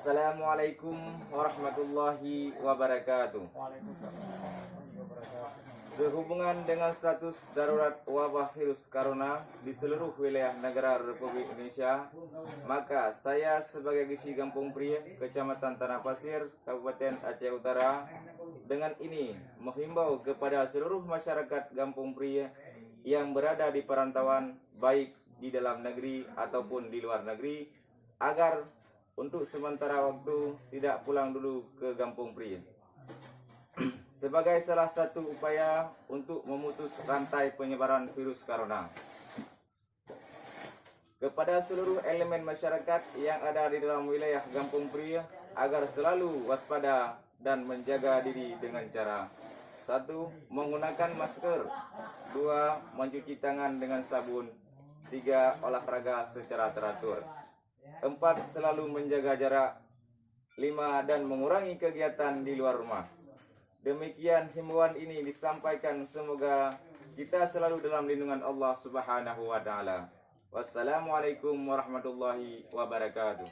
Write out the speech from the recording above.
Assalamualaikum warahmatullahi wabarakatuh. Sehubungan dengan status darurat wabah virus corona di seluruh wilayah negara Republik Indonesia, maka saya sebagai Gisi Gampung Pria, Kecamatan Tanah Pasir, Kabupaten Aceh Utara, dengan ini menghimbau kepada seluruh masyarakat Gampung Pria yang berada di perantauan, baik di dalam negeri ataupun di luar negeri, agar untuk sementara waktu tidak pulang dulu ke Gampung Pria. Sebagai salah satu upaya untuk memutus rantai penyebaran virus corona, kepada seluruh elemen masyarakat yang ada di dalam wilayah Gampung Pria agar selalu waspada dan menjaga diri dengan cara: 1. Menggunakan masker, 2. Mencuci tangan dengan sabun, 3. Olahraga secara teratur, 4. Selalu menjaga jarak, 5. Dan mengurangi kegiatan di luar rumah. Demikian himbauan ini disampaikan, semoga kita selalu dalam lindungan Allah Subhanahu wa Ta'ala. Wassalamualaikum warahmatullahi wabarakatuh.